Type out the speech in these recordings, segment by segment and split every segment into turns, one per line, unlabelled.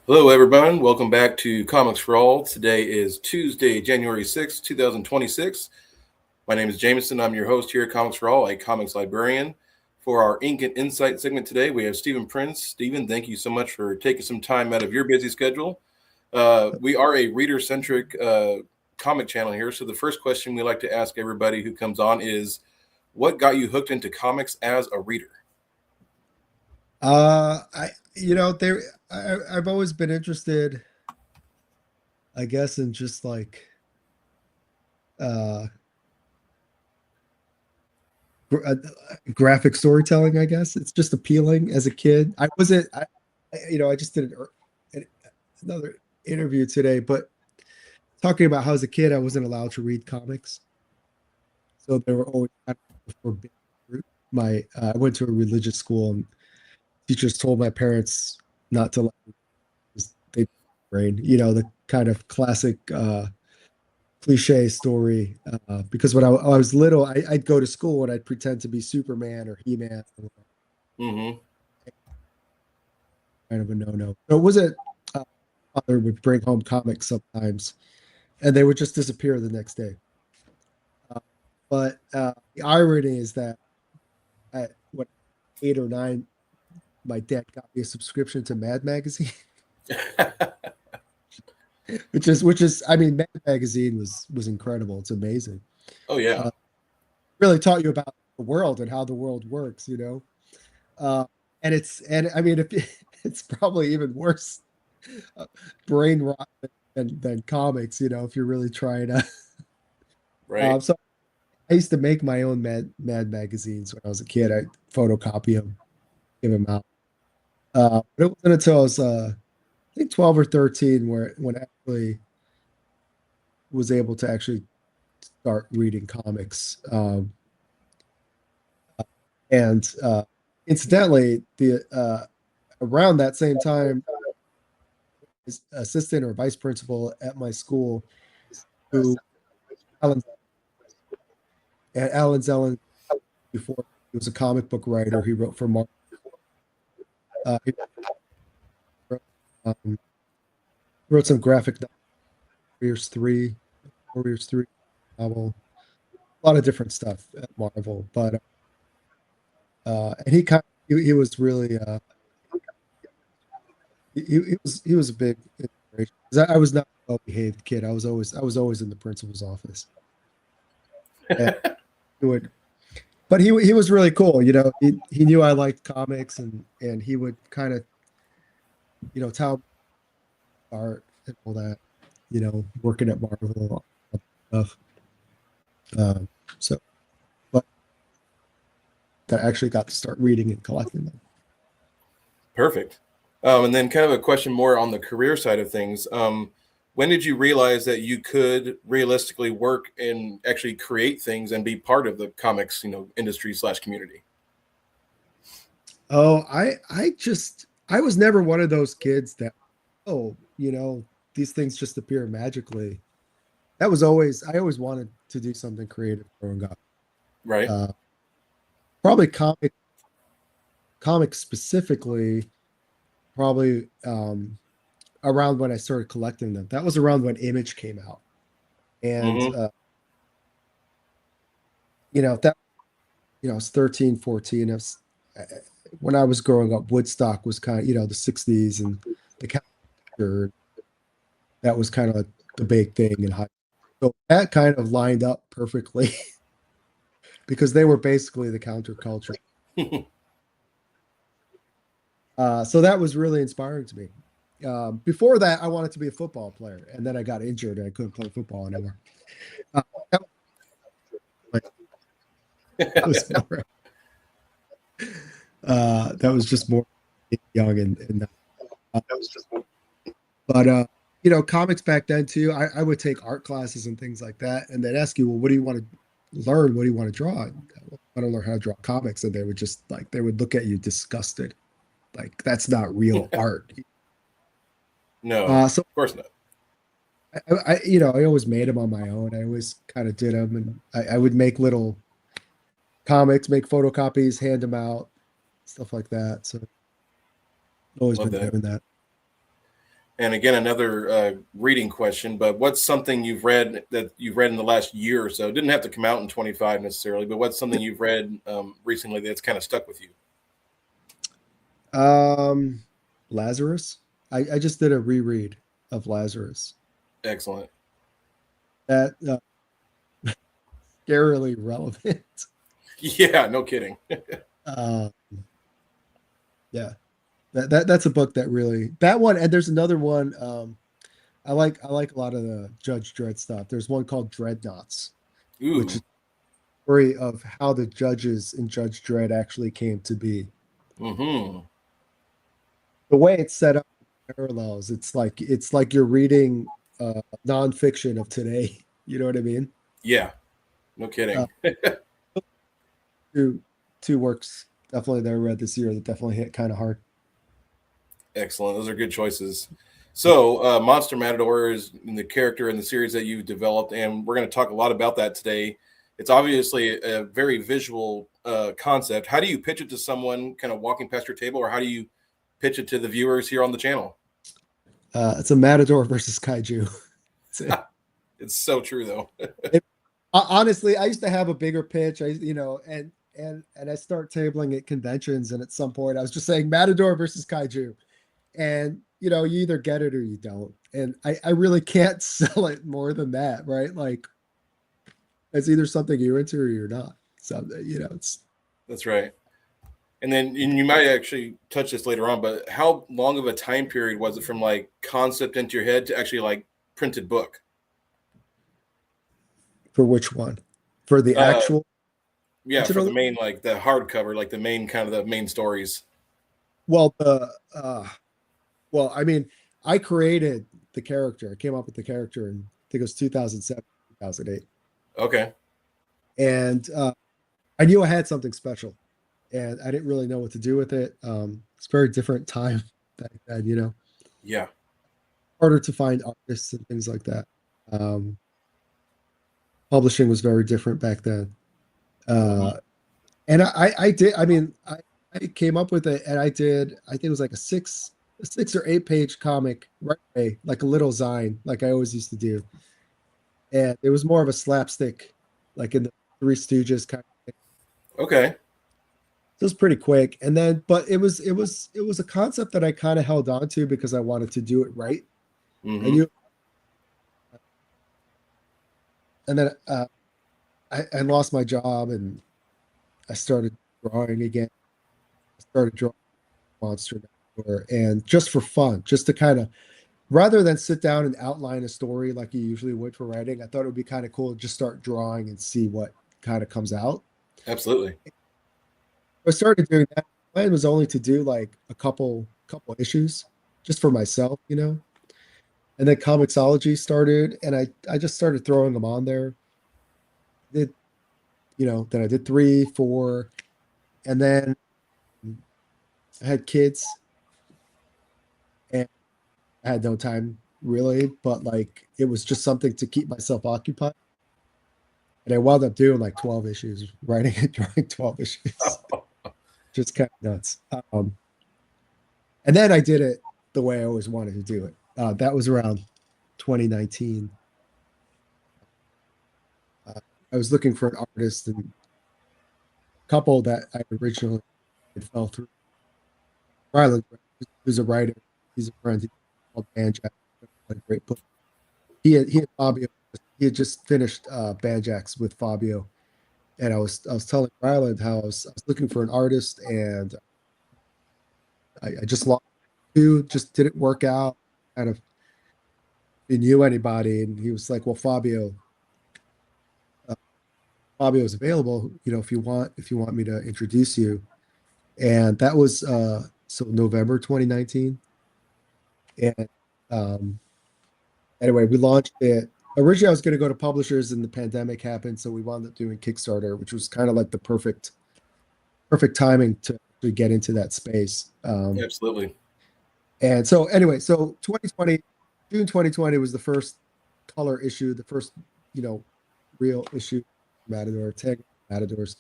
Hello, everyone. Welcome back to Comics for All. Today is Tuesday, January 6th, 2026. My name is Jameson. I'm your host here at Comics for All, a comics librarian. For our Ink and Insight segment today, we have Stephen Prince. Stephen, thank you so much for taking some time out of your busy schedule. We are a reader centric comic channel here. So, the first question we like to ask everybody who comes on is what got you hooked into comics as a reader?
I you know there I've always been interested, I guess, in just like uh, graphic storytelling. I guess it's just appealing as a kid. I wasn't, I just did an, another interview today, but talking about how as a kid I wasn't allowed to read comics, so they were always kind of forbidden. I went to a religious school, and teachers told my parents not to let me, 'cause they brain, the kind of classic cliche story. Because when I was little, I'd go to school and I'd pretend to be Superman or He-Man,
Mm-hmm.
kind of a no-no. So it wasn't. Father would bring home comics sometimes, and they would just disappear the next day. Uh, but the irony is that when 8 or 9, my dad got me a subscription to Mad Magazine, which is, I mean, Mad Magazine was incredible. It's amazing.
Oh, yeah.
Uh, really taught you about the world and how the world works, you know. Uh, and I mean, if it's probably even worse uh, brain rot than comics, if you're really trying to.
Right.
So I used to make my own Mad magazines when I was a kid. I photocopy them, give them out. But it wasn't until I was, I think, 12 or 13 when I actually was able to actually start reading comics. And incidentally, the around that same time, assistant or vice principal at my school, who Alan and Alan Zellen, before he was a comic book writer. He wrote for Marvel. He wrote, um, wrote some graphic novels, Warriors 3 novel, a lot of different stuff at Marvel. But and he was really he was a big inspiration. 'Cause I was not a well-behaved kid. I was always in the principal's office. And he would, but he was really cool. He knew I liked comics, and he would kind of, tell me art and all that. Working at Marvel stuff. Um, so, but I actually got to start reading and collecting them.
Perfect. And then, kind of a question more on the career side of things. When did you realize that you could realistically work and actually create things and be part of the comics, industry/community?
Oh, I was never one of those kids that, these things just appear magically. I always wanted to do something creative growing up.
Right.
Uh, Probably comics specifically, probably around when I started collecting them. That was around when Image came out. And
Mm-hmm.
that, I was 13, 14. Uh, when I was growing up, Woodstock was kind of, the 60s, and the character that was kind of like the big thing in high. So that kind of lined up perfectly because they were basically the counterculture. So that was really inspiring to me. Before that, I wanted to be a football player, and then I got injured and I couldn't play football anymore. Uh, that was more, that was just more young and but comics back then too. I would take art classes and things like that, and they'd ask you, well, what do you want to learn? What do you want to draw? I want to learn how to draw comics, and they would just like they would look at you disgusted, like that's not real art.
No, of
So
course not.
I always made them on my own. I always kind of did them, and I would make little comics, make photocopies, hand them out, stuff like that. So I've always
Love
been
that.
doing that.
And again, another reading question, but what's something you've read in the last year or so? It didn't have to come out in 25 necessarily, but what's something you've read recently that's kind of stuck with you?
Um, Lazarus. I just did a reread of Lazarus.
Excellent.
That scarily relevant.
Yeah, no kidding.
Um, yeah, that's a book that really that one. And there's another one. I like a lot of the Judge Dredd stuff. There's one called Dreadnoughts, which is
Ooh.
a story of how the judges in Judge Dredd actually came to be.
Hmm.
The way it's set up parallels, it's like you're reading nonfiction of today. You know what I mean?
Yeah, no
Uh,
kidding.
two works definitely that I read this year that definitely hit kind of hard.
Excellent. Those are good choices. So, Monster Matador is the character in the series that you've developed, and we're going to talk a lot about that today. It's obviously a very visual concept. How do you pitch it to someone kind of walking past your table, or how do you pitch it to the viewers here on the channel?
It's a Matador versus Kaiju.
It's so true, though.
Honestly, I used to have a bigger pitch. And I start tabling at conventions, and at some point, I was just saying Matador versus Kaiju, and you either get it or you don't. And I really can't sell it more than that, right? Like it's either something you're into or you're not. So it's
That's right. And you might actually touch this later on, but how long of a time period was it from like concept into your head to actually like printed book?
for which one? For the
Uh,
actual
yeah, for
original?
the main like the hardcover, like the main kind of the main stories.
Well, I mean, I created the character. I came up with the character in I think it was 2007, 2008,
Okay.
and I knew I had something special, and I didn't really know what to do with it. It's a very different time back then,
Yeah.
harder to find artists and things like that. Um, Publishing was very different back then.
Mhm.
And I did, I mean, I came up with it and I think it was like a six or eight page comic right away, like a little zine, like I always used to do. And it was more of a slapstick, like in the Three Stooges kind of thing.
Okay.
It was pretty quick. And then, but it was a concept that I kind of held on to because I wanted to do it right. I
Hmm.
knew, and then I lost my job and I started drawing again. I started drawing Monster Network, and just for fun, just to kind of rather than sit down and outline a story like you usually would for writing, I thought it would be kind of cool to just start drawing and see what kind of comes out.
Absolutely.
I started doing that. My plan was only to do like a couple issues just for myself, And then Comixology started, and I just started throwing them on there. Did then I did three, four, and then I had kids, and I had no time really, but like it was just something to keep myself occupied. And I wound up doing like 12 issues, writing and drawing 12 issues. Just kind of nuts. And then I did it the way I always wanted to do it. That was around 2019. Uh, I was looking for an artist, and a couple that I originally had fell through. Ryland, who's a writer, he's a friend. He's called Banjack. A great book. He had Fabio. He had just finished Banjax with Fabio, and I was telling Ryland how I was looking for an artist, and I just lost two, just didn't work out. Kind of he knew anybody, and he was like, "Well, uh, Fabio is available. If you want me to introduce you." And that was so November 2019. And um, anyway, we launched it. Originally, I was going to go to publishers, and the pandemic happened, so we wound up doing Kickstarter, which was kind of like the perfect timing to get into that space.
Absolutely.
And so anyway, so 2020, June 2020 was the first color issue, the first, you know, real issue, Matador, tag Matadors.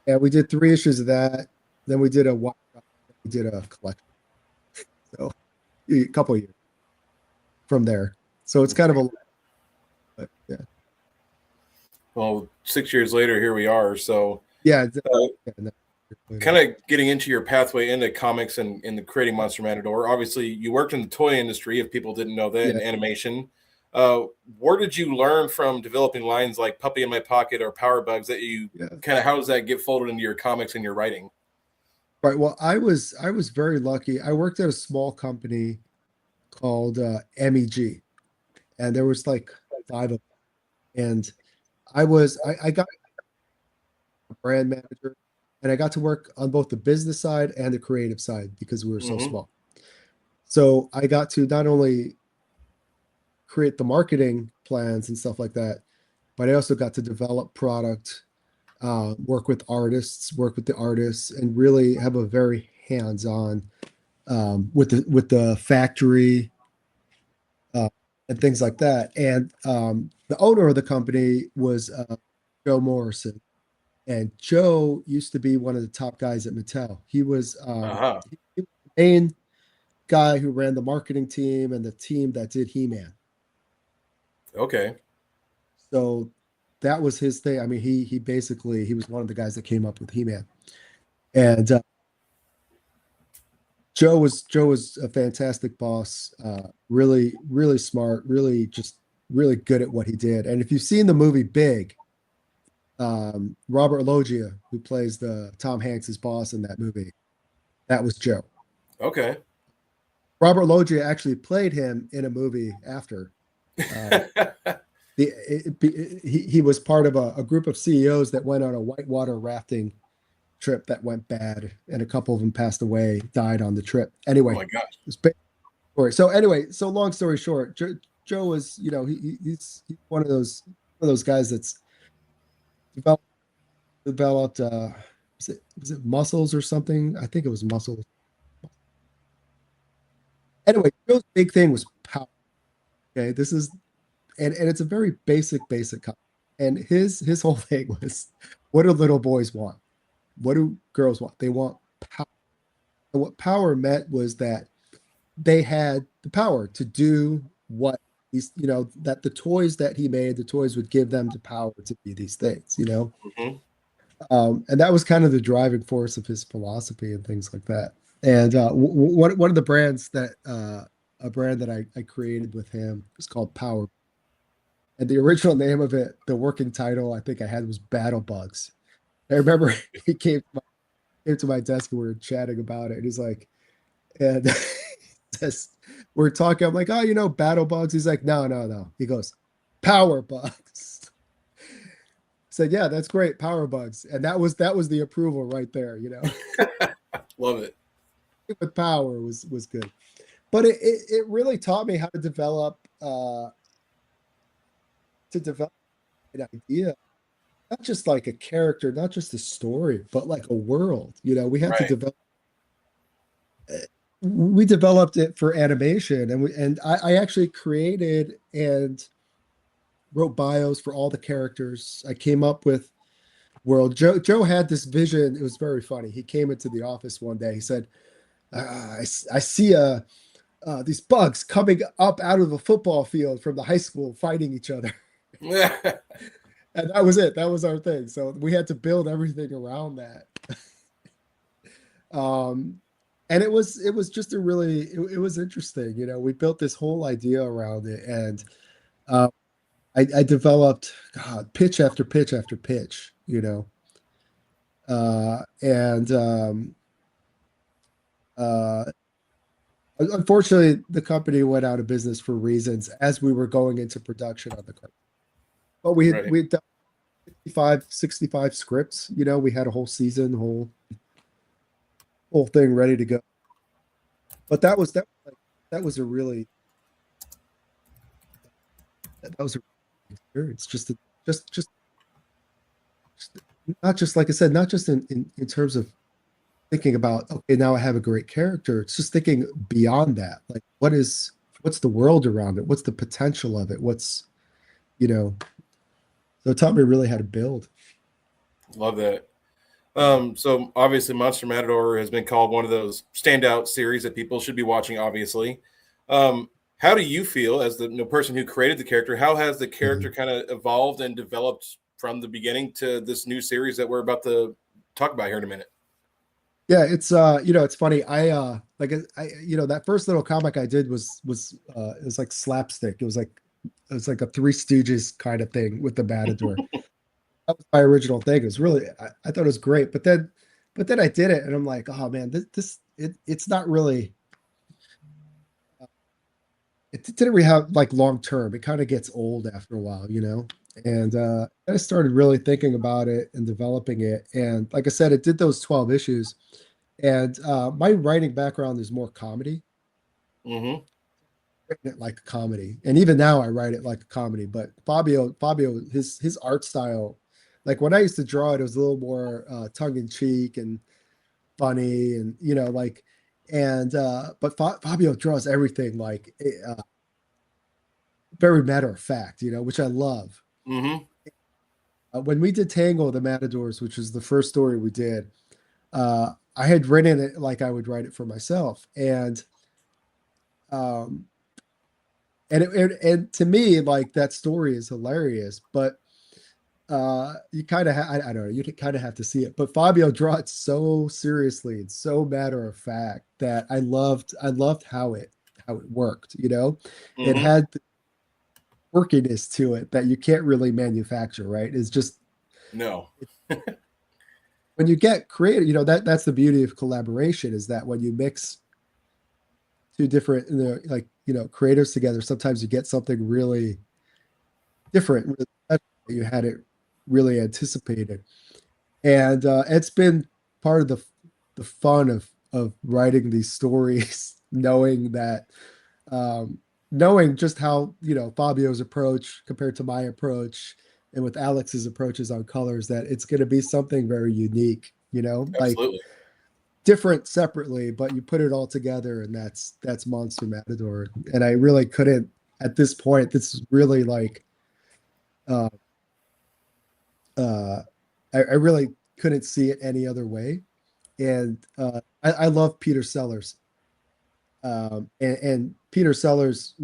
And we did three issues of that. Then we did a collection. So a couple of years. from there. So it's kind of a, but yeah,
Well, 6 years later, here we are. So,
yeah. Yeah,
kind of getting into your pathway into comics and the creating Monster Matador. Obviously, you worked in the toy industry. If people didn't know that,
yeah.
in animation. Where did you learn from developing lines like "Puppy in My Pocket" or "Power Bugs" that you
Yeah.
kind of? How does that get folded into your comics and your writing?
Right. Well, I was very lucky. I worked at a small company called MEG, and there was like five of them. And I got a brand manager, and I got to work on both the business side and the creative side because we were so
Mm-hmm.
small. So I got to not only create the marketing plans and stuff like that, but I also got to develop product, work with artists, work with the artists, and really have a very hands-on with the factory uh, and things like that. And the owner of the company was Joe Morrison, and Joe used to be one of the top guys at Mattel.
Uh-huh.
He was the main guy who ran the marketing team and the team that did He-Man.
Okay.
So that was his thing. I mean, he basically he was one of the guys that came up with He-Man. And Joe was a fantastic boss. Really, really smart. Really, just really good at what he did. And if you've seen the movie Big, Robert Loggia, who plays the Tom Hanks's boss in that movie, that was Joe.
Okay.
Robert Loggia actually played him in a movie after. Uh, he was part of a group of CEOs that went on a whitewater rafting trip that went bad, and a couple of them passed away, died on the trip.
Oh
Anyway,
my gosh.
it's big story. So anyway, so long story short, Joe was, he's one of those guys that's developed developed was it muscles or something? I think it was muscles. Anyway, Joe's big thing was power. Okay, this is and it's a very basic concept. And his whole thing was, what do little boys want? What do girls want? They want power. And what power meant was that they had the power to do what these, that the toys that he made, the toys would give them the power to be these things.
Mm-hmm.
And that was kind of the driving force of his philosophy and things like that. And one of the brands that a brand that I created with him was called Power. And the original name of it, the working title I think I had was Battle Bugs. I remember he came to my desk and we were chatting about it. And he's like, and says, we're talking. I'm like, oh, Battle Bugs. He's like, no, no, no. He goes, Power Bugs. Said, yeah, that's great, Power Bugs. And that was the approval right there.
Love it.
With power was good, but it really taught me how to develop an idea, not just like a character, not just a story, but like a world. We had to
Right.
develop. We developed it for animation, and I actually created and wrote bios for all the characters. I came up with world. Joe had this vision. It was very funny. He came into the office one day. He said, I see these bugs coming up out of the football field from the high school fighting each other." And that was it. That was our thing. So we had to build everything around that. And it was just it was interesting. We built this whole idea around it, and uh, I developed pitch after pitch after pitch. And uh, unfortunately, the company went out of business for reasons as we were going into production on the cartoon. But
Right.
we had done 65 scripts. We had a whole season, whole thing ready to go. But that was a really that was a experience. Just not just like I said, not just in terms of thinking about, okay, now I have a great character. It's just thinking beyond that. Like, what's the world around it? What's the potential of it? So it taught me really how to build.
Love that. So obviously, Monster Matador has been called one of those standout series that people should be watching. Obviously, um, how do you feel as the person who created the character? How has the character kind of evolved and developed from the beginning to this new series that we're about to talk about here in a minute?
Yeah, it's it's funny. That first little comic I did it was like slapstick. It was like a Three Stooges kind of thing with the Matador. That was my original thing. It was really I thought it was great, but then I did it and I'm like, oh man, it's not really it didn't really have like long term. It kind of gets old after a while, you know. And I started really thinking about it and developing it. And like I said, it did those 12 issues. And my writing background is more comedy,
Mm-hmm.
written it like a comedy. And even now I write it like a comedy. But Fabio, his art style, like when I used to draw it, it was a little more tongue in cheek and funny, and but Fabio draws everything like very matter of fact, which I love.
Mm-hmm.
When we did Tango of the Matadors, which was the first story we did, I had written it like I would write it for myself, um, and to me, like that story is hilarious, but you kind of I don't know, you kind of have to see it. But Fabio draw it so seriously and so matter of fact that I loved how it worked. It
Mm-hmm.
had the quirkiness to it that you can't really manufacture, right? It's just
No.
when you get creative, that's the beauty of collaboration, is that when you mix two different, creators together, sometimes you get something really different, really special that you had it really anticipated. And it's been part of the fun of writing these stories, knowing just how Fabio's approach compared to my approach, and with Alex's approaches on colors, that it's going to be something very unique, like
Absolutely.
different separately, but you put it all together, and that's Monster Matador. And I really couldn't, at this point, this is really like uh uh I really couldn't see it any other way. And I love Peter Sellers. And Peter Sellers,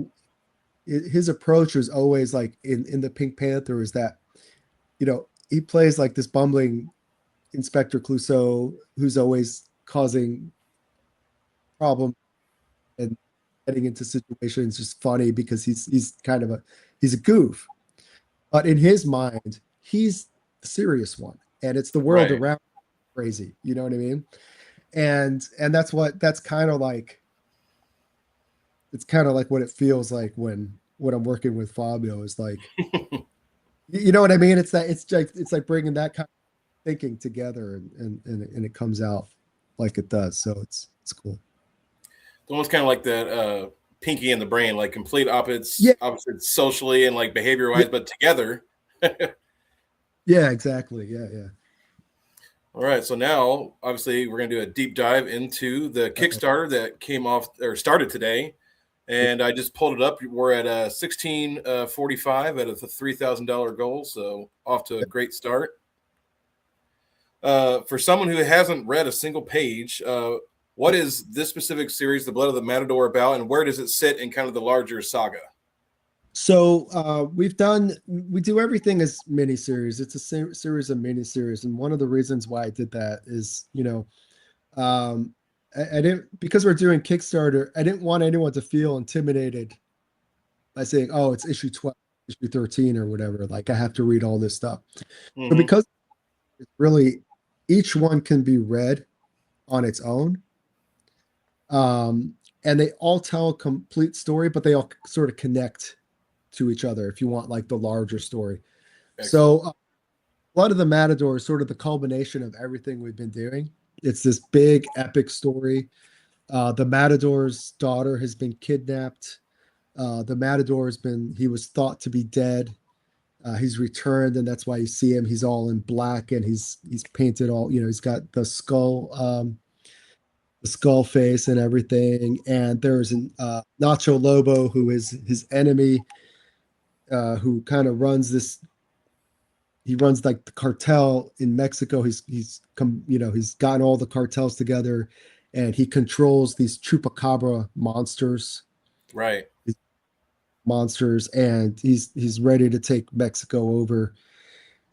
his approach was always like in the Pink Panther, is that he plays like this bumbling Inspector Clouseau who's always causing problems and getting into situations just funny because he's a goof. But in his mind, he's the serious one, and it's the world
Right.
around crazy. You know what I mean? And that's kind of like, it's kind of like what it feels like when I'm working with Fabio, is like, you know what I mean? It's like bringing that kind of thinking together, and it comes out like it does. So it's cool.
Almost kind of like that Pinky and the Brain, like complete
Yeah,
opposites socially and like behavior
yeah,
wise, but together.
yeah, exactly. Yeah, yeah.
All right, so now obviously we're going to do a deep dive into the
Uh-oh.
Kickstarter that came off or started today, and I just pulled it up. We're at 1645 at a $3,000 goal, so off to a great start. For someone who hasn't read a single page, what is this specific series, The Blood of the Matador, about, and where does it sit in kind of the larger saga?
So we do everything as miniseries. It's a series of miniseries, and one of the reasons why I did that is, um, I didn't, because we're doing Kickstarter, I didn't want anyone to feel intimidated by saying, "Oh, it's issue 12, issue 13, or whatever." Like I have to read all this stuff. So
Mm-hmm.
because it's really, each one can be read on its own, and they all tell a complete story, but they all sort of connect to each other if you want like the larger story.
Excellent.
So Blood of the Matador is sort of the culmination of everything we've been doing. It's this big epic story. The Matador's daughter has been kidnapped. The Matador he was thought to be dead. He's returned, and that's why you see him. He's all in black, and he's painted all, he's got the skull face and everything. And there's an Nacho Lobo, who is his enemy, who kind of he runs like the cartel in Mexico. He's gotten all the cartels together, and he controls these chupacabra monsters.
Right.
monsters, and he's ready to take Mexico over.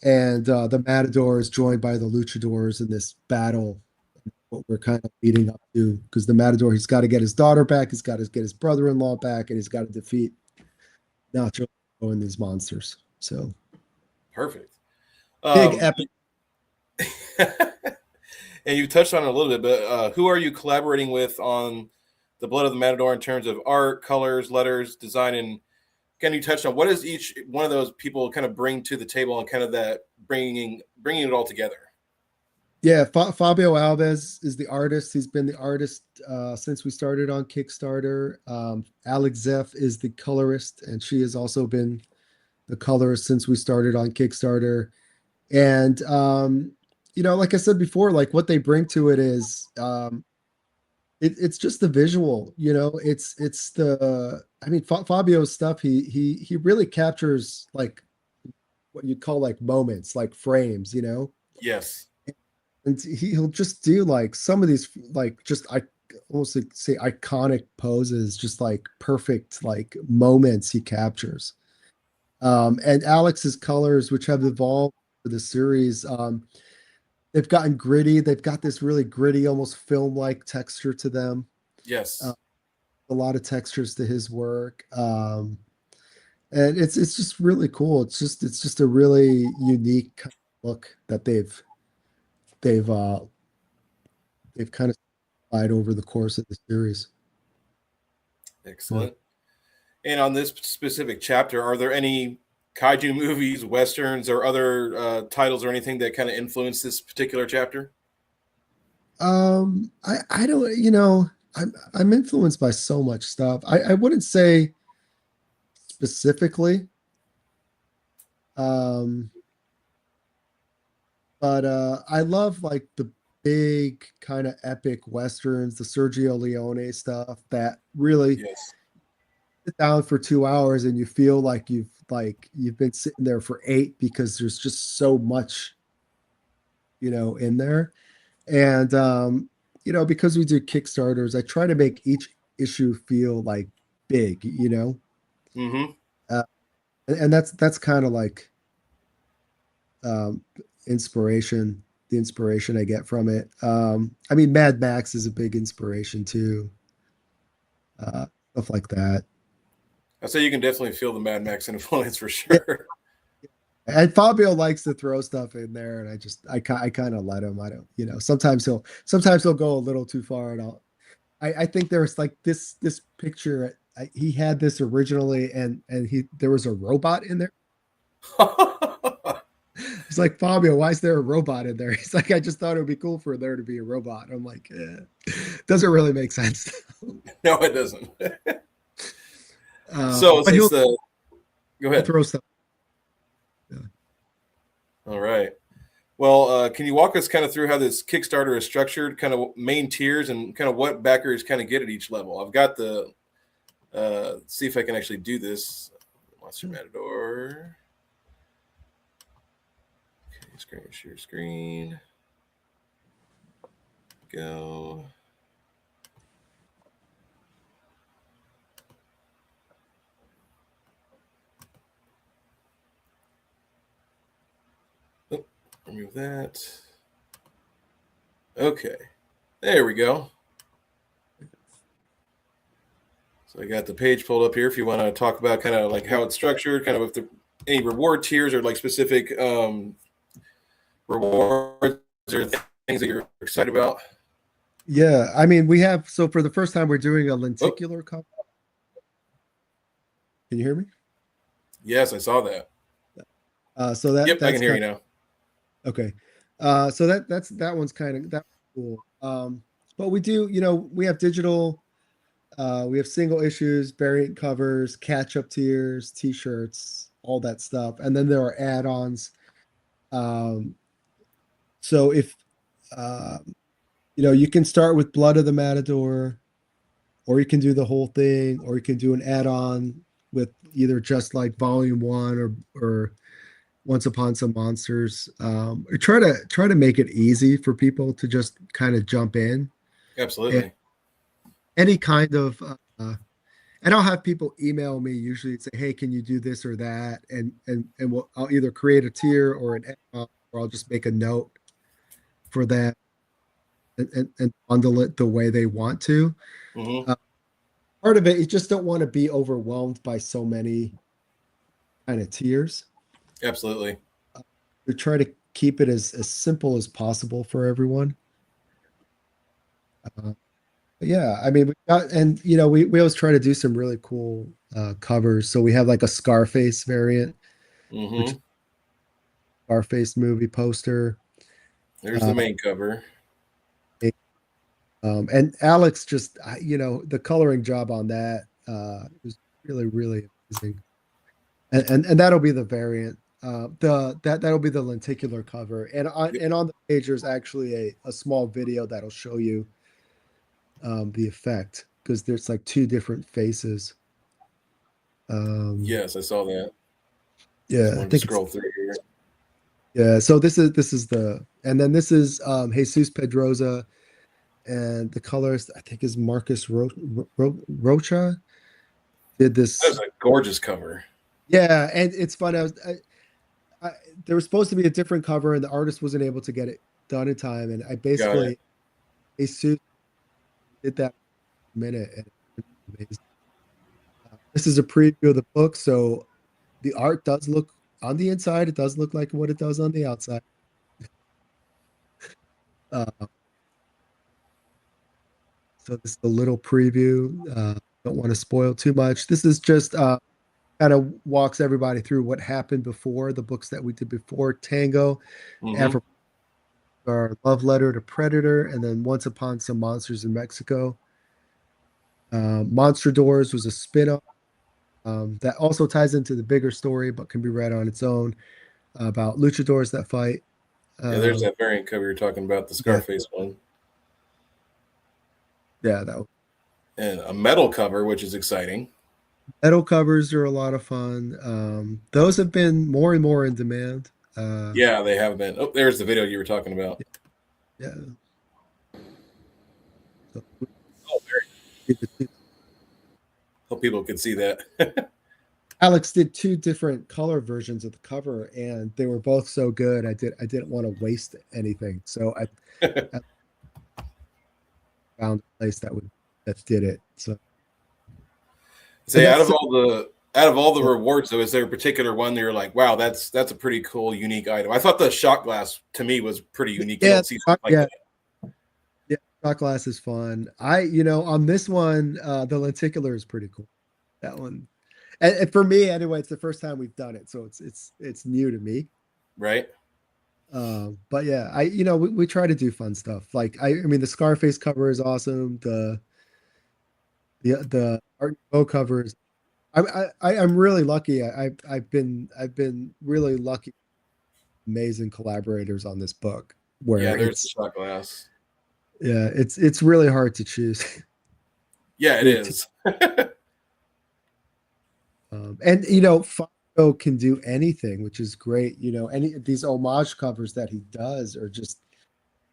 And the Matador is joined by the Luchadors in this battle. What we're kind of leading up to, because the Matador, he's got to get his daughter back, he's got to get his brother-in-law back, and he's got to defeat Nacho and these monsters. So
Perfect.
big epic.
And you touched on it a little bit, but who are you collaborating with on the Blood of the Matador in terms of art, colors, letters, design, and can you touch on what does each one of those people kind of bring to the table and kind of that bringing it all together?
Yeah, Fabio Alves is the artist. He's been the artist since we started on Kickstarter. Alex Zeff is the colorist, and she has also been the colorist since we started on Kickstarter. And like I said before, like what they bring to it is it's just the visual. It's the Fabio's stuff. He really captures like what you call like moments, like frames.
Yes.
And he'll just do like some of these like just I almost like say iconic poses, just like perfect like moments he captures. And Alex's colors, which have evolved for the series, they've gotten gritty. They've got this really gritty, almost film-like texture to them.
Yes.
A lot of textures to his work. And it's just really cool. It's just a really unique look that they've kind of applied over the course of the series.
Excellent. And on this specific chapter, are there any kaiju movies, westerns, or other titles or anything that kind of influenced this particular chapter?
I don't, I'm influenced by so much stuff. I wouldn't say specifically. But I love like the big kind of epic westerns, the Sergio Leone stuff that really sit down for 2 hours and you feel like you've been sitting there for 8 because there's just so much, in there. And because we do Kickstarters, I try to make each issue feel like big,
Mm-hmm.
And that's kind of like the inspiration I get from it. Mad Max is a big inspiration too. Stuff like that.
I'd say you can definitely feel the Mad Max influence for sure.
And Fabio likes to throw stuff in there, and I kind of let him. I don't, sometimes he'll go a little too far, and I think there's like this picture. He had this originally, and there was a robot in there. He's like, Fabio, why is there a robot in there? He's like, I just thought it would be cool for there to be a robot. I'm like, doesn't really make sense.
No, it doesn't. So since go ahead.
Throw stuff.
Yeah. All right. Well, can you walk us kind of through how this Kickstarter is structured, kind of main tiers, and kind of what backers kind of get at each level? I've got the see if I can actually do this. Monster Matador. Okay, share screen. Go. Oh, remove that. Okay, there we go. So I got the page pulled up here. If you want to talk about kind of like how it's structured, kind of if any reward tiers or like specific rewards or things that you're excited about.
Yeah, we have, so for the first time we're doing a lenticular comp. Can you hear me?
Yes, I saw that.
So that
I can hear you now.
Okay. So that one's kind of cool. But we do, we have digital, we have single issues, variant covers, catch-up tiers, t-shirts, all that stuff. And then there are add-ons. So if you can start with Blood of the Matador, or you can do the whole thing, or you can do an add-on with either just like volume 1 or Once Upon Some Monsters. Try to make it easy for people to just kind of jump in.
Absolutely.
And any kind of and I'll have people email me usually and say, "Hey, can you do this or that?" I'll either create a tier or an add-on, or I'll just make a note for them and bundle it the way they want to.
Hmm.
Part of it, you just don't want to be overwhelmed by so many kind of tiers.
Absolutely.
We try to keep it as simple as possible for everyone. Uh, yeah, I mean, we got, and we always try to do some really cool covers. So we have like a Scarface variant, which
Hmm.
is a Scarface movie poster.
There's the
Uh,
main cover.
and Alex just, the coloring job on that was really, really amazing. And that'll be the variant. That'll be the lenticular cover. And on the page, there's actually a small video that'll show you the effect because there's like two different faces. Um,
Yes, I saw that. Just
yeah, I
wanted to
think it's
scroll through here.
yeah. So this is and then this is Jesus Pedroza, and the colorist I think is Marcus Rocha did
That
this.
was a gorgeous cover.
Yeah, and it's fun. I, there was supposed to be a different cover, and the artist wasn't able to get it done in time. And I
Got it.
basically Jesus did that minute, and it's amazing. This is a preview of the book, so the art does look on the inside. It does look like what it does on the outside. Uh, so this is a little preview. Don't want to spoil too much. This is just kind of walks everybody through what happened before the books that we did before Tango,
Hmm.
Afro, our Love Letter to Predator, and then Once Upon Some Monsters in Mexico. Monster Doors was a spin-off that also ties into the bigger story, but can be read on its own about luchadors that fight.
Yeah, there's
Um,
that variant cover you're talking about, the
yeah,
Scarface one.
yeah, that was,
And a metal cover, which is exciting.
metal covers are a lot of fun. Those have been more and more in demand. Uh,
Yeah, they have been. Oh, there's the video you were talking about.
yeah, so
Oh, hope people can see that.
Alex did two different color versions of the cover, and they were both so good. I didn't want to waste anything, so I found a place that did it. So, but
Say
that's
out of all the rewards though, is there a particular one that you're like, wow, that's a pretty cool, unique item? I thought the shot glass to me was pretty unique. You
yeah,
don't see something like
yeah,
that,
yeah. Shot glass is fun. On this one, the lenticular is pretty cool. That one, and for me anyway, it's the first time we've done it, so it's new to me.
right?
But yeah, we try to do fun stuff. Like I mean, the Scarface cover is awesome. The Art Nouveau covers. I'm really lucky. I've been really lucky. Amazing collaborators on this book.
Yeah,
Where
there's the
it's
shot glass.
yeah, it's really hard to choose.
Yeah, it
There are two-
is.
and Fonto can do anything, which is great. Any of these homage covers that he does are just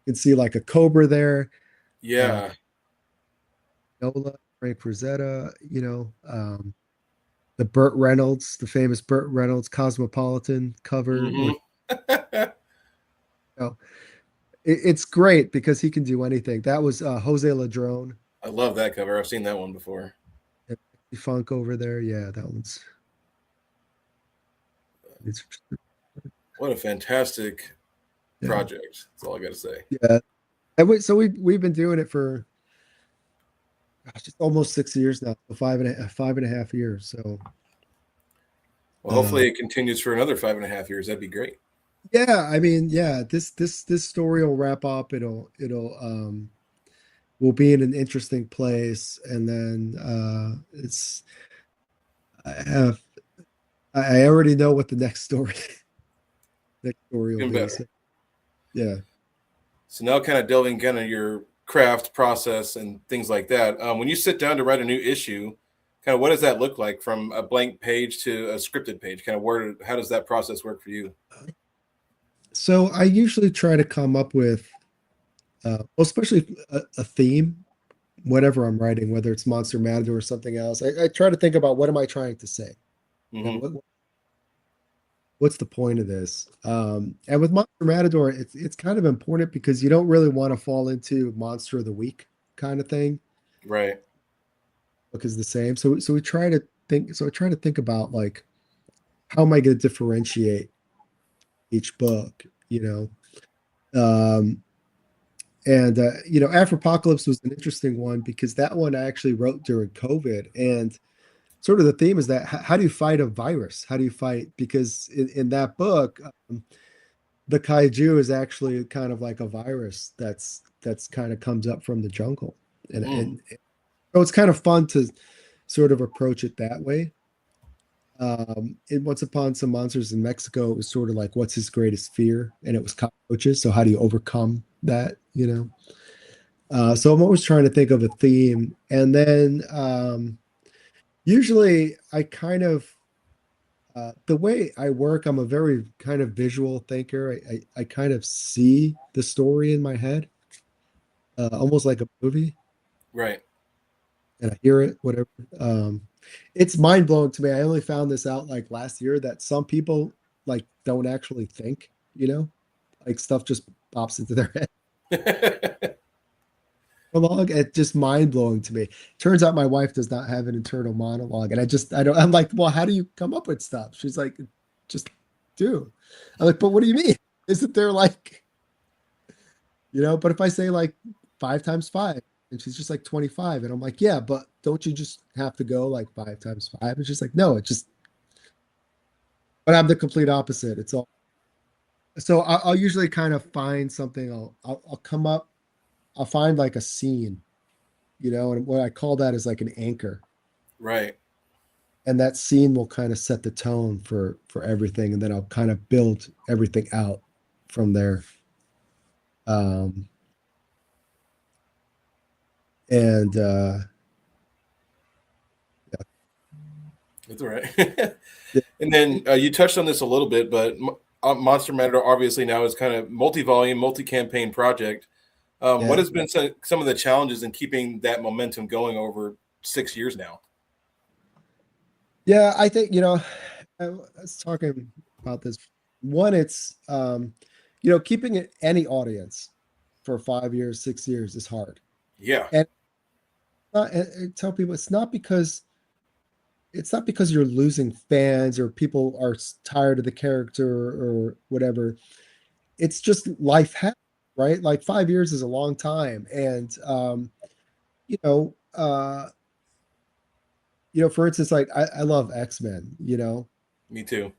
you can see like a cobra there. Uh,
Yeah.
Nola, Frank Frazetta, the Burt Reynolds, the famous Burt Reynolds Cosmopolitan cover,
Hmm.
which you know, it's great because he can do anything. That was Jose Ladrone,
I love that cover. I've seen that one before.
Funk over there. Yeah, that one's. It's
What a fantastic
yeah,
project. That's all I got to say.
yeah. So we've been doing it for just almost 6 years now, so 5.5 years. So
Well,
uh,
hopefully it continues for another 5.5 years. That'd be great.
yeah, I mean, yeah, this story will wrap up. It'll we'll be in an interesting place, and then I have I already know what the next story next story will
Even
be.
better.
So yeah.
So now, kind of delving kind of your craft process and things like that. When you sit down to write a new issue, kind of what does that look like from a blank page to a scripted page? Kind of how does that process work for you?
So I usually try to come up with, well, especially a theme. whatever I'm writing, whether it's Monster Matador or something else, I try to think about what am I trying to say? You know,
Hmm.
what's the point of this? And with Monster Matador, it's kind of important because you don't really want to fall into Monster of the Week kind of thing
Right.
because the same. So we try to think. So I try to think about like how am I going to differentiate each book? Um, and Afropocalypse was an interesting one because that one I actually wrote during COVID, and sort of the theme is that how do you fight a virus? How do you fight? Because in that book, the kaiju is actually kind of like a virus that's kind of comes up from the jungle, and so it's kind of fun to sort of approach it that way. In Once Upon Some Monsters in Mexico, it was sort of like what's his greatest fear, and it was cockroaches. So how do you overcome that? So I'm always trying to think of a theme, and then usually I kind of the way I work, I'm a very kind of visual thinker. I kind of see the story in my head, almost like a movie,
Right.
and I hear it, whatever. Um, it's mind blowing to me. I only found this out like last year that some people like don't actually think, like stuff just pops into their head. Monologue, it's just mind blowing to me. Turns out my wife does not have an internal monologue, and I'm like, well, how do you come up with stuff? She's like, just do. I'm like, but what do you mean? Isn't there like, but if I say like 5 times 5, and she's just like 25, and I'm like, yeah, but don't you just have to go like 5 times 5? And she's like, no, but I'm the complete opposite. It's all so I'll usually kind of find something. I'll come up. I'll find like a scene, and what I call that is like an anchor,
Right.
and that scene will kind of set the tone for everything, and then I'll kind of build everything out from there. Um, and
That's all right.
yeah,
And then you touched on this a little bit, but Monster Matador obviously now is kind of multi-volume, multi-campaign project. What
yeah,
has been some of the challenges in keeping that momentum going over 6 years now?
yeah, I think I was talking about this. One, it's keeping it any audience for 5 years, 6 years is hard,
Yeah.
and I tell people it's not because you're losing fans or people are tired of the character or whatever. It's just life happens, right? Like 5 years is a long time, and you know, uh, for instance, like I love X-Men.
Me too.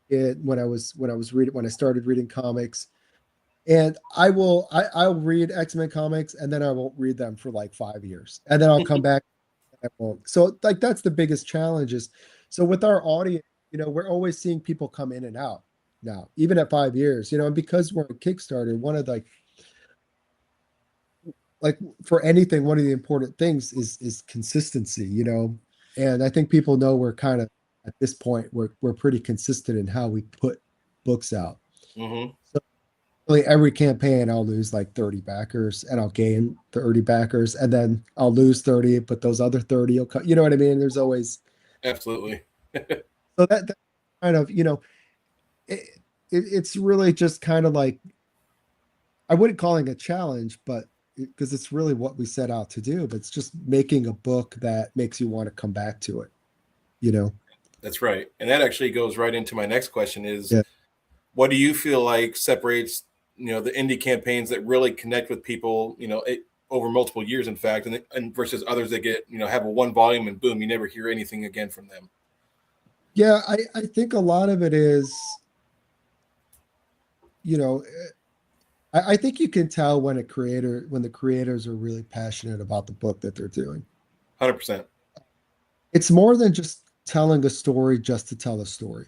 When I started reading comics, and I'll read X-Men comics, and then I won't read them for like 5 years, and then I'll come back. And I won't. So like that's the biggest challenge is so with our audience, we're always seeing people come in and out now, even at 5 years, and because we're a Kickstarter, one of like for anything, one of the important things is consistency, and I think people know we're kind of at this point we're pretty consistent in how we put books out.
Hmm.
So really every campaign I'll lose like 30 backers and I'll gain 30 backers and then I'll lose 30, but those other 30 will come, you know what I mean? There's always
Absolutely.
so that kind of, it's really just kind of like I wouldn't call it a challenge, but because it's really what we set out to do, but it's just making a book that makes you want to come back to it, you know?
That's right. And that actually goes right into my next question is
Yeah.
what do you feel like separates, the indie campaigns that really connect with people, over multiple years, in fact, and versus others that get, have a one volume and boom, you never hear anything again from them.
Yeah, I think a lot of it is, you know, I think you can tell when when the creators are really passionate about the book that they're doing.
100%.
It's more than just telling a story just to tell a story.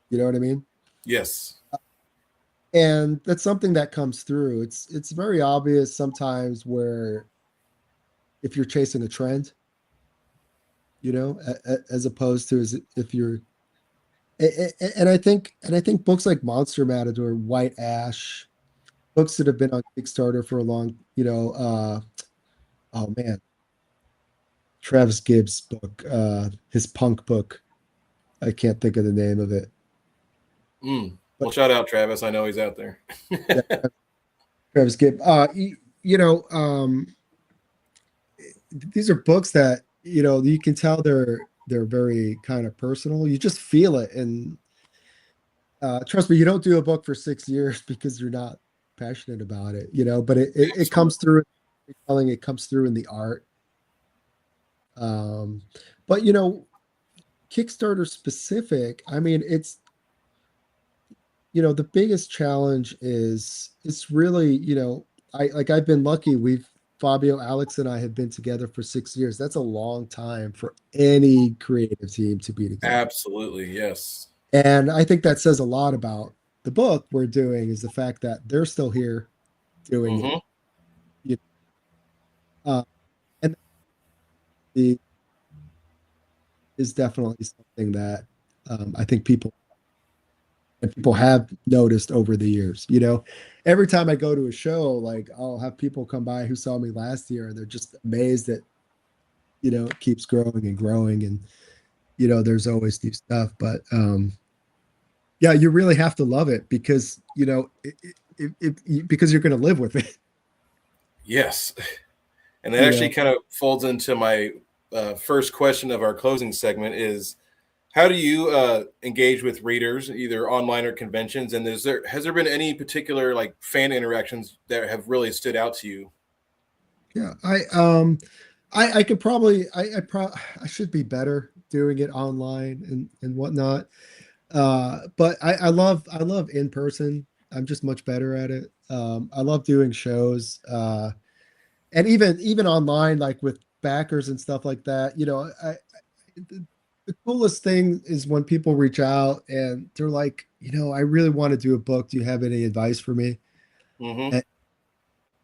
You know what I mean?
Yes.
And that's something that comes through. It's very obvious sometimes where if you're chasing a trend, as opposed to as if you're and I think books like Monster Matador, White Ash, books that have been on Kickstarter for a long, oh man, Travis Gibbs book, his punk book. I can't think of the name of it.
Well,
But
shout out Travis. I know he's out there.
yeah, Travis Gibbs. You know, these are books that you can tell they're very kind of personal. You just feel it, and trust me, you don't do a book for 6 years because you're not passionate about it. But it comes through. Telling it comes through in the art. Um, but Kickstarter specific. I mean, the biggest challenge is it's really, I've been lucky. Fabio, Alex, and I have been together for 6 years. That's a long time for any creative team to be together.
Absolutely, yes.
And I think that says a lot about the book we're doing is the fact that they're still here doing it.
Mm-hmm.
And the is definitely something that I think people have noticed over the years. Every time I go to a show, like I'll have people come by who saw me last year, and they're just amazed that it keeps growing and growing, and there's always new stuff. But yeah, you really have to love it because because you're going to live with it.
Yes, and that actually kind of folds into my first question of our closing segment is how do you engage with readers, either online or conventions? And has there been any particular like fan interactions that have really stood out to you?
Yeah, I could probably I should be better doing it online and whatnot. But I love in person. I'm just much better at it. I love doing shows. And even online, like with backers and stuff like that. The coolest thing is when people reach out and they're like, I really want to do a book. Do you have any advice for me?
Mm-hmm.
And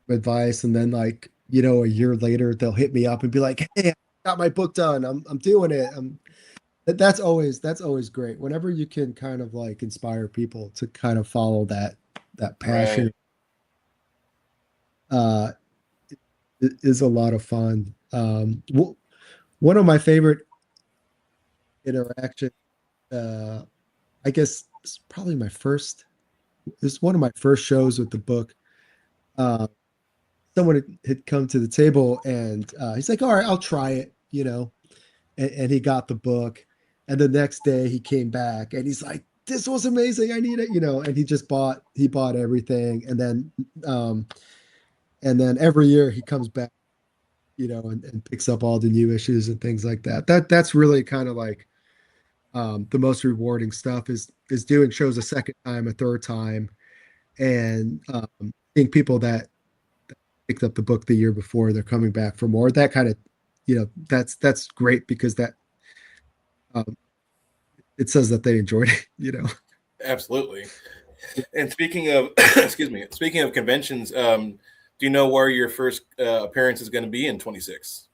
advice, and then like, a year later they'll hit me up and be like, "Hey, I got my book done. I'm doing it." That's always great. Whenever you can kind of like inspire people to kind of follow that
Right.
passion, uh, it is a lot of fun. One of my favorite interaction, uh, I guess it's probably my first. It's one of my first shows with the book. Uh, Someone had come to the table and he's like, "All right, I'll try it," and he got the book. And the next day he came back and he's like, "This was amazing. I need it," and he bought everything. Um, and then every year he comes back, and picks up all the new issues and things like that. That's really kind of like the most rewarding stuff is doing shows a second time, a third time, and seeing people that picked up the book the year before, they're coming back for more. That kind of, that's great because that um, it says that they enjoyed it.
Absolutely. And speaking of, excuse me, speaking of conventions, do you know where your first appearance is going to be in 26?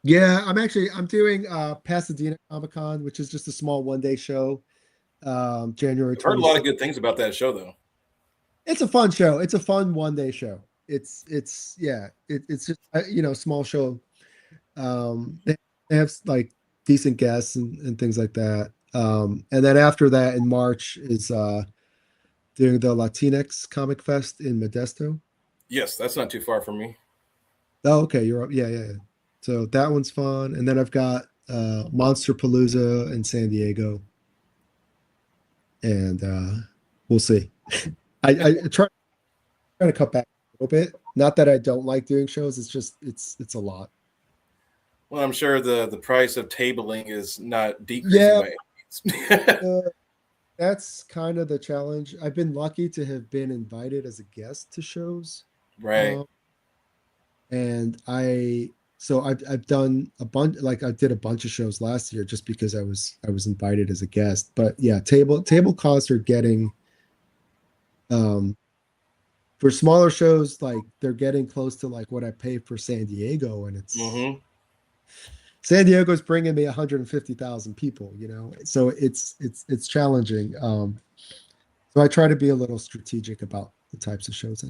Yeah, I'm doing Pasadena Comic Con, which is just a small 1 day show. January
I've heard a lot of
26th.
good things about that show, though.
It's a fun show. It's a fun 1 day show. It's yeah, it's just small show. They have like decent guests and things like that. And then after that in March is doing the Latinx Comic Fest in Modesto.
Yes, that's not too far from me.
Oh, okay, you're up. Yeah, yeah, yeah. So that one's fun. And then I've got Monster Palooza in San Diego. And we'll see. I try to cut back a little bit. Not that I don't like doing shows. It's just it's a lot.
Well, I'm sure the price of tabling is not decreasing
Yeah,
by any means.
uh, that's kind of the challenge. I've been lucky to have been invited as a guest to shows.
Right.
Um, and I've done a bunch, like I did a bunch of shows last year just because I was invited as a guest. But yeah, table costs are getting um for smaller shows, like they're getting close to like what I pay for San Diego, and it's
Mm-hmm.
San Diego's bringing me 150,000 people, so it's challenging. So I try to be a little strategic about the types of shows.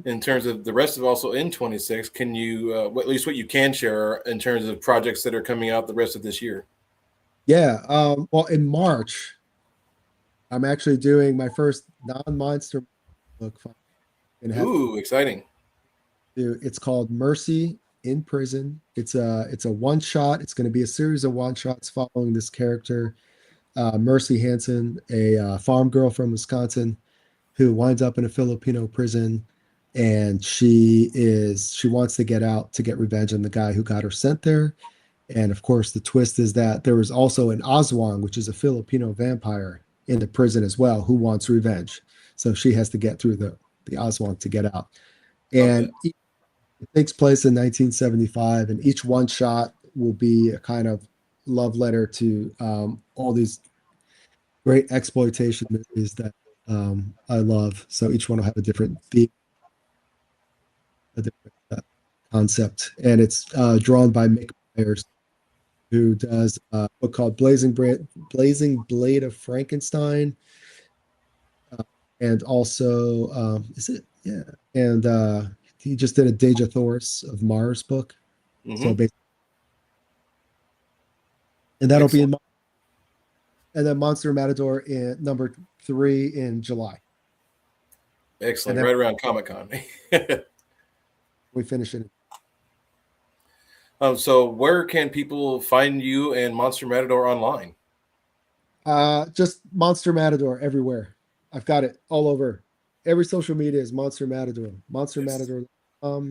In terms of the rest of also in 26, can you, at least what you can share in terms of projects that are coming out the rest of this year?
Yeah. Well, in March, I'm actually doing my first non-monster book. And
Ooh, exciting.
it's called Mercy in Prison. It's a one shot. It's going to be a series of one shots following this character, Mercy Hansen, a farm girl from Wisconsin who winds up in a Filipino prison, and she wants to get out to get revenge on the guy who got her sent there. And of course, the twist is that there was also an Aswang, which is a Filipino vampire, in the prison as well, who wants revenge. So she has to get through the Aswang to get out.
Love that.
And it takes place in 1975, and each one shot will be a kind of love letter to all these great exploitation movies that I love. So each one will have a different theme, a different concept, and it's drawn by Mick Myers, who does a book called Blazing Blade of Frankenstein, and also is it yeah, and he just did a Deja Thoris of Mars book. So
Mm-hmm.
basically, and that'll be in
Excellent.
and then Monster Matador in number 3 in July, and
Excellent.
then
Right around Comic Con.
we finish it.
So where can people find you and Monster Matador online?
Just Monster Matador everywhere. I've got it all over. Every social media is Monster Matador. Monster
Yes.
Matador,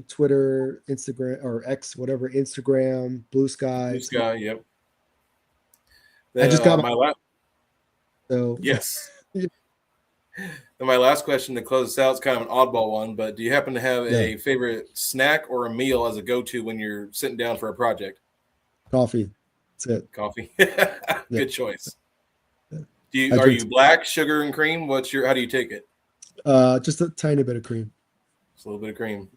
Twitter, Instagram, or X, whatever, Instagram, Blue Sky.
Blue Sky. Yep.
I
Then
just got my
my last.
so
Yes. And my last question to close this out is kind of an oddball one, but do you happen to have
yeah,
a favorite snack or a meal as a go-to when you're sitting down for a project?
coffee. That's it.
Coffee.
Yeah.
Good choice.
Yeah.
Do
I
you are
drink
you black, sugar, and cream? How do you take it?
just a tiny bit of cream.
Just a little bit of cream.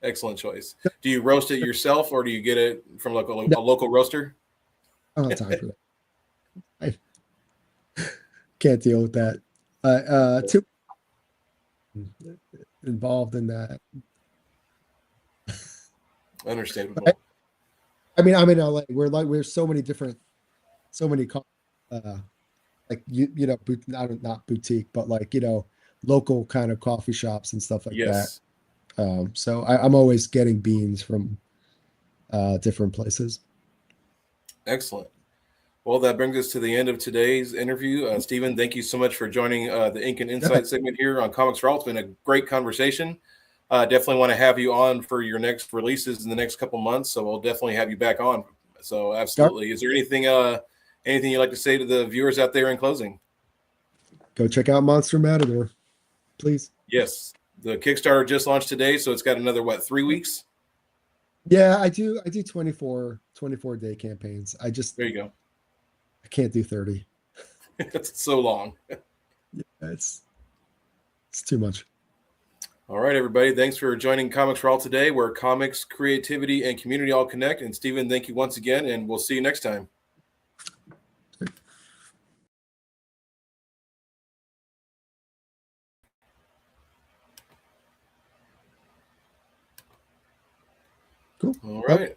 Excellent choice. Do you roast it yourself or do you get it from like a
No,
local roaster?
I don't have time for that. I can't deal with that. Too involved in that.
Understandable.
I mean, I'm in LA. We're so many different, so many, uh, like not boutique, but like local kind of coffee shops and stuff like that.
Yes.
So I'm always getting beans from different places.
Excellent. Well, that brings us to the end of today's interview. Stephen, thank you so much for joining the Ink and
Yeah,
Insight segment here on Comics for All. It's been a great conversation. Definitely want to have you on for your next releases in the next couple months. So we'll definitely have you back on. So absolutely. Is there anything you'd like to say to the viewers out there in closing?
go check out Monster Matador, please.
Yes. The Kickstarter just launched today, so it's got another 3 weeks?
Yeah, I do 24 day campaigns.
There you go.
I can't do 30.
It's so long.
Yeah, it's too much.
All right, everybody. Thanks for joining Comics for All today, where comics, creativity, and community all connect. And Stephen, thank you once again, and we'll see you next time.
Cool.
All right.